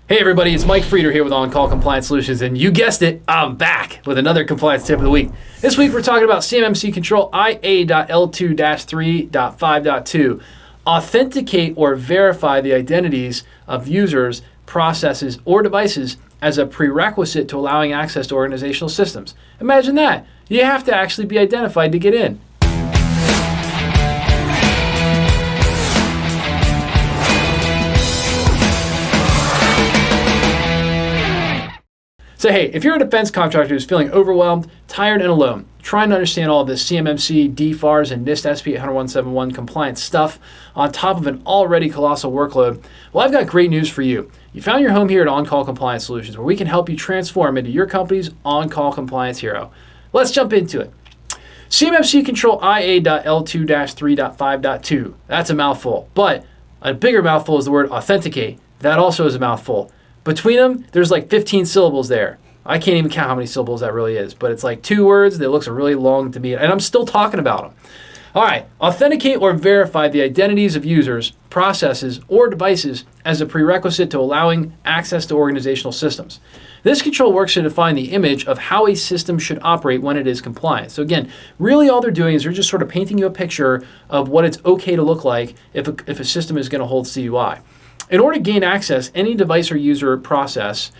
Hey everybody, it's Mike Frieder here with On-Call Compliance Solutions, and you guessed it, I'm back with another compliance tip of the week. This week we're talking about CMMC Control IA.L1-3.5.2. Authenticate or verify the identities of users, processes, or devices as a prerequisite to allowing access to organizational systems. Imagine that. You have to actually be identified to get in. So hey, if you're a defense contractor who's feeling overwhelmed, tired, and alone, trying to understand all of this CMMC, DFARS, and NIST SP 800-171 compliance stuff on top of an already colossal workload, well, I've got great news for you. You found your home here at On-Call Compliance Solutions, where we can help you transform into your company's on-call compliance hero. Let's jump into it. CMMC Control IA.L1-3.5.2. That's a mouthful, but a bigger mouthful is the word Authenticate. That also is a mouthful. Between them, there's like 15 syllables there. I can't even count how many syllables that really is, but it's like 2 words that looks really long to me, and I'm still talking about them. All right, authenticate or verify the identities of users, processes, or devices as a prerequisite to allowing access to organizational systems. This control works to define the image of how a system should operate when it is compliant. So again, really all they're doing is they're just sort of painting you a picture of what it's okay to look like if a system is going to hold CUI. In order to gain access, any device or user or process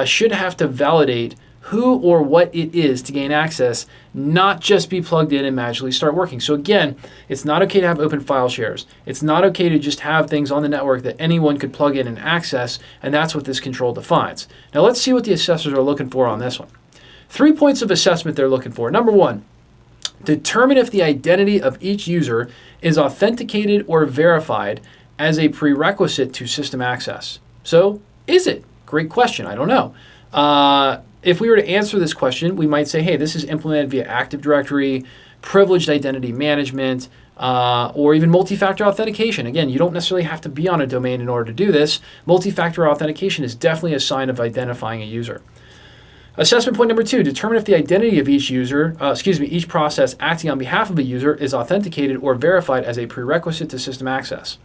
should have to validate who or what it is to gain access, not just be plugged in and magically start working. So again, it's not okay to have open file shares. It's not okay to just have things on the network that anyone could plug in and access, and that's what this control defines. Now let's see what the assessors are looking for on this one. 3 points of assessment they're looking for. Number one, determine if the identity of each user is authenticated or verified as a prerequisite to system access. So, is it? Great question. I don't know. If we were to answer this question, we might say, hey, this is implemented via Active Directory, privileged identity management, or even multi-factor authentication. Again, you don't necessarily have to be on a domain in order to do this. Multi-factor authentication is definitely a sign of identifying a user. Assessment point number 2, determine if the identity of each user, each process acting on behalf of a user is authenticated or verified as a prerequisite to system access.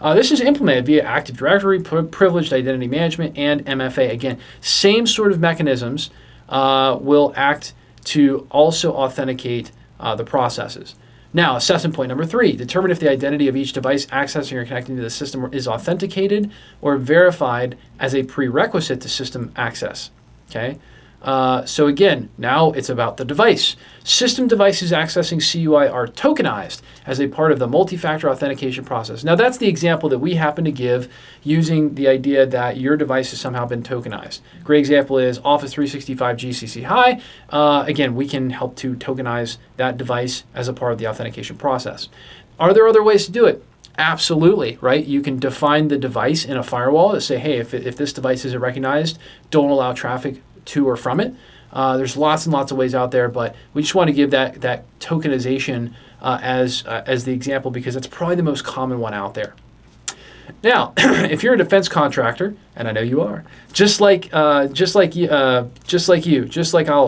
This is implemented via Active Directory, Privileged Identity Management, and MFA. Again, same sort of mechanisms will act to also authenticate the processes. Now, assessment point number 3, determine if the identity of each device accessing or connecting to the system is authenticated or verified as a prerequisite to system access. Okay. So again, now it's about the device. System devices accessing CUI are tokenized as a part of the multi-factor authentication process. Now that's the example that we happen to give using the idea that your device has somehow been tokenized. Great example is Office 365 GCC High. Again, we can help to tokenize that device as a part of the authentication process. Are there other ways to do it? Absolutely, right? You can define the device in a firewall to say, hey, if this device isn't recognized, don't allow traffic to or from it. There's lots and lots of ways out there, but we just want to give that tokenization as the example because it's probably the most common one out there. Now, if you're a defense contractor, and I know you are, just like I'll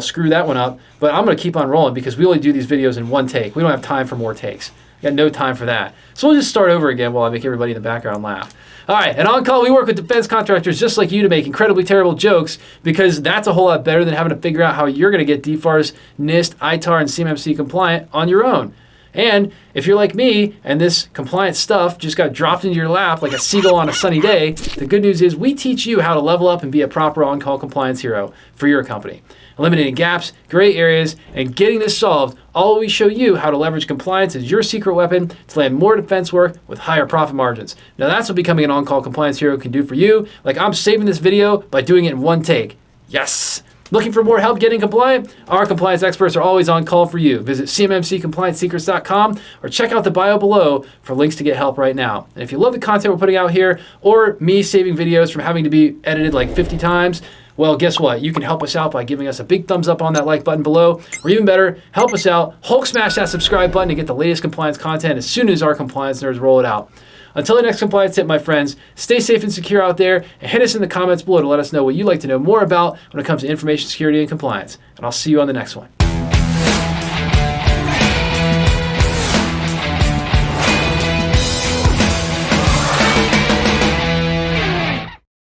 screw that one up, but I'm going to keep on rolling because we only do these videos in one take. We don't have time for more takes. We got no time for that. So we'll just start over again while I make everybody in the background laugh. All right, at On-Call, we work with defense contractors just like you to make incredibly terrible jokes because that's a whole lot better than having to figure out how you're going to get DFARS, NIST, ITAR, and CMMC compliant on your own. And if you're like me and this compliance stuff just got dropped into your lap like a seagull on a sunny day, the good news is we teach you how to level up and be a proper on-call compliance hero for your company. Eliminating gaps, gray areas, and getting this solved, all we show you how to leverage compliance as your secret weapon to land more defense work with higher profit margins. Now that's what becoming an on-call compliance hero can do for you. Like I'm saving this video by doing it in one take. Yes! Looking for more help getting compliant? Our compliance experts are always on call for you. Visit cmmccompliancesecrets.com or check out the bio below for links to get help right now. And if you love the content we're putting out here or me saving videos from having to be edited like 50 times, well, guess what? You can help us out by giving us a big thumbs up on that like button below, or even better, help us out, Hulk smash that subscribe button to get the latest compliance content as soon as our compliance nerds roll it out. Until the next compliance tip, my friends, stay safe and secure out there, and hit us in the comments below to let us know what you'd like to know more about when it comes to information security and compliance. And I'll see you on the next one.